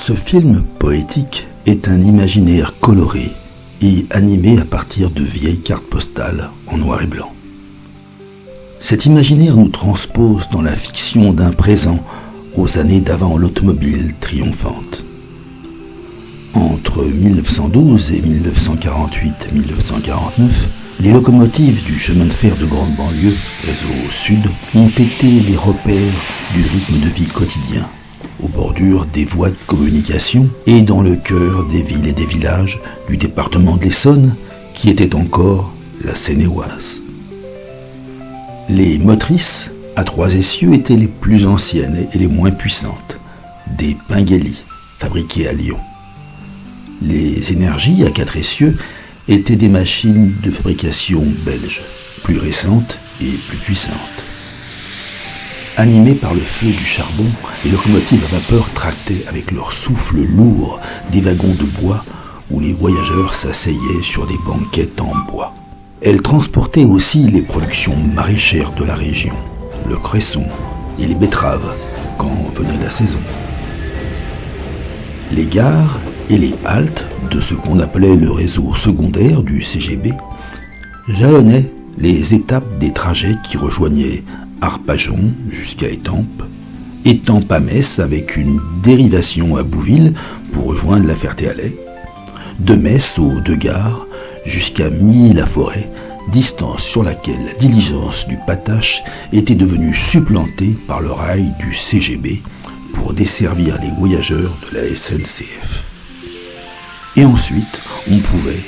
Ce film poétique est un imaginaire coloré et animé à partir de vieilles cartes postales en noir et blanc. Cet imaginaire nous transpose dans la fiction d'un présent aux années d'avant l'automobile triomphante. Entre 1912 et 1948-1949, les locomotives du chemin de fer de grande banlieue, réseau Sud, ont été les repères du rythme de vie quotidien, aux bordures des voies de communication et dans le cœur des villes et des villages du département de l'Essonne, qui était encore la Seine-et-Oise. Les motrices à 3 essieux étaient les plus anciennes et les moins puissantes, des Pinguelli, fabriquées à Lyon. Les énergies à 4 essieux étaient des machines de fabrication belge, plus récentes et plus puissantes. Animées par le feu du charbon, les locomotives à vapeur tractaient avec leur souffle lourd des wagons de bois où les voyageurs s'asseyaient sur des banquettes en bois. Elles transportaient aussi les productions maraîchères de la région, le cresson et les betteraves quand venait la saison. Les gares et les haltes de ce qu'on appelait le réseau secondaire du CGB jalonnaient les étapes des trajets qui rejoignaient Arpajon jusqu'à Étampes, Étampes à Metz avec une dérivation à Bouville pour rejoindre la Ferté-Alais, de Metz aux deux gares jusqu'à Milly-la-Forêt, distance sur laquelle la diligence du Patache était devenue supplantée par le rail du CGB pour desservir les voyageurs de la SNCF. Et ensuite, on pouvait,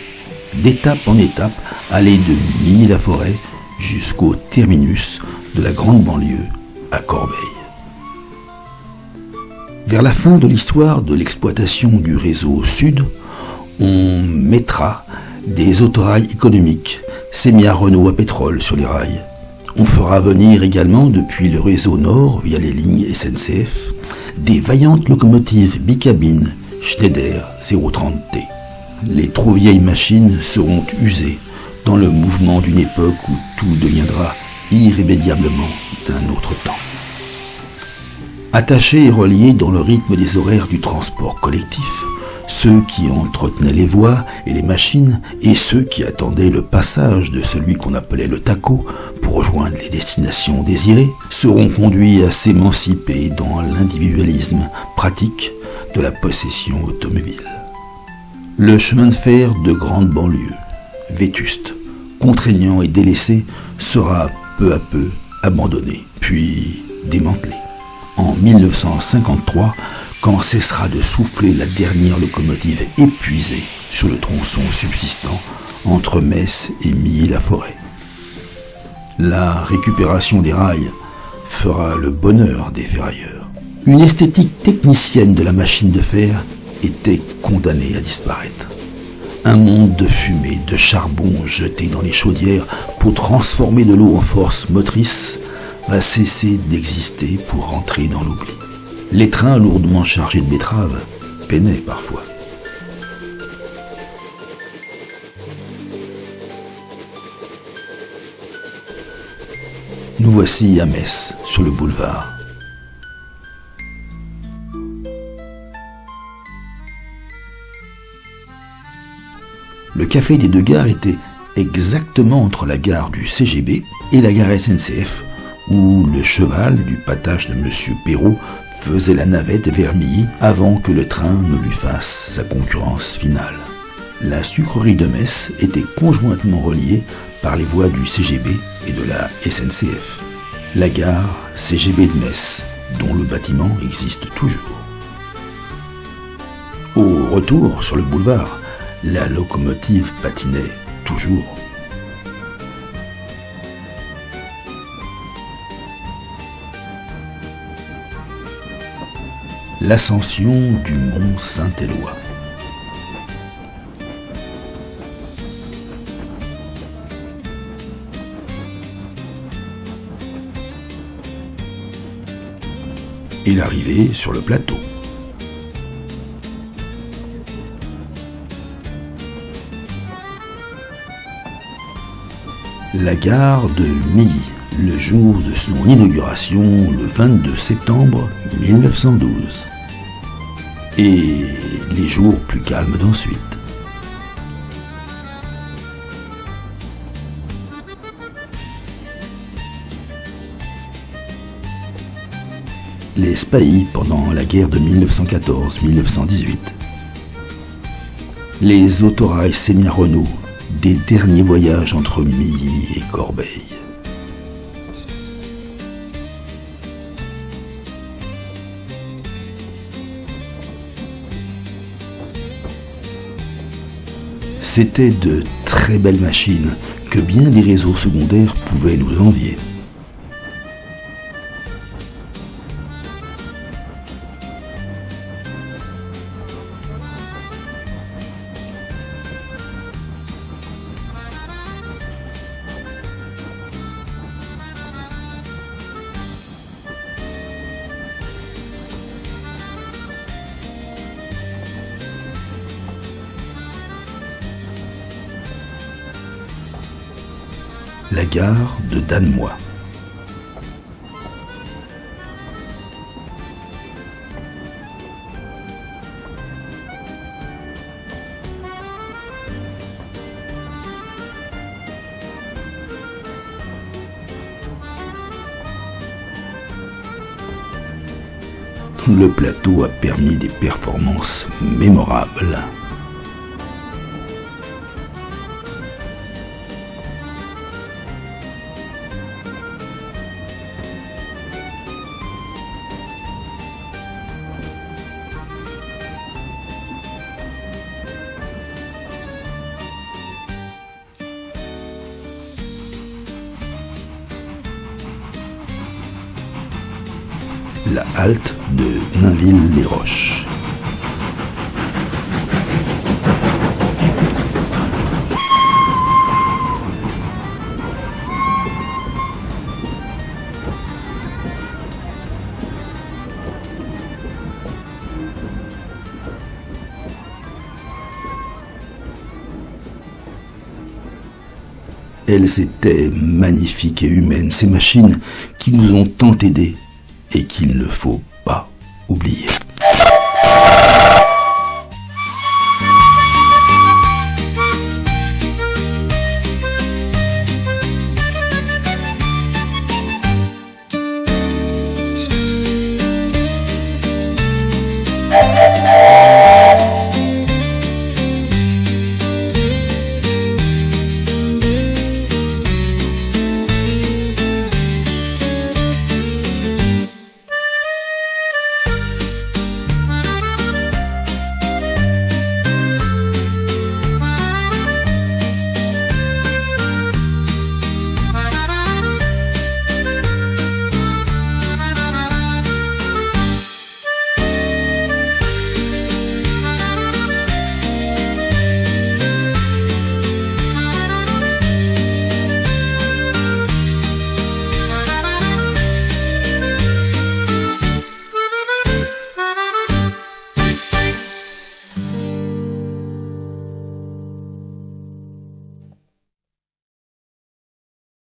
d'étape en étape, aller de Milly-la-Forêt jusqu'au terminus de la grande banlieue à Corbeil. Vers la fin de l'histoire de l'exploitation du réseau Sud, on mettra des autorails économiques semi-à-Renault à pétrole sur les rails. On fera venir également depuis le réseau Nord, via les lignes SNCF, des vaillantes locomotives bicabines Schneider 030T. Les trop vieilles machines seront usées dans le mouvement d'une époque où tout deviendra irrémédiablement d'un autre temps. Attachés et reliés dans le rythme des horaires du transport collectif, ceux qui entretenaient les voies et les machines et ceux qui attendaient le passage de celui qu'on appelait le taco pour rejoindre les destinations désirées seront conduits à s'émanciper dans l'individualisme pratique de la possession automobile. Le chemin de fer de grande banlieue, vétuste, contraignant et délaissé, sera peu à peu abandonné, puis démantelé. En 1953, quand cessera de souffler la dernière locomotive épuisée sur le tronçon subsistant entre Metz et Milly-la-Forêt. La récupération des rails fera le bonheur des ferrailleurs. Une esthétique technicienne de la machine de fer était condamnée à disparaître. Un monde de fumée, de charbon jeté dans les chaudières pour transformer de l'eau en force motrice va cesser d'exister pour rentrer dans l'oubli. Les trains lourdement chargés de betteraves peinaient parfois. Nous voici à Metz, sur le boulevard. Le café des deux gares était exactement entre la gare du CGB et la gare SNCF, où le cheval du Patache de M. Perrault faisait la navette vers Milly avant que le train ne lui fasse sa concurrence finale. La sucrerie de Metz était conjointement reliée par les voies du CGB et de la SNCF. La gare CGB de Metz, dont le bâtiment existe toujours. Au retour sur le boulevard, la locomotive patinait toujours. l'ascension du mont Saint-Éloi. Et l'arrivée sur le plateau. La gare de Milly, le jour de son inauguration le 22 septembre 1912. Et les jours plus calmes d'ensuite. Les spahis pendant la guerre de 1914-1918. Les autorails Sémia-Renault, des derniers voyages entre Milly et Corbeil. C'étaient de très belles machines que bien des réseaux secondaires pouvaient nous envier. La gare de Danemoy. Le plateau a permis des performances mémorables. La halte de Nainville-les-Roches. Elles étaient magnifiques et humaines, ces machines qui nous ont tant aidés et qu'il ne faut pas oublier.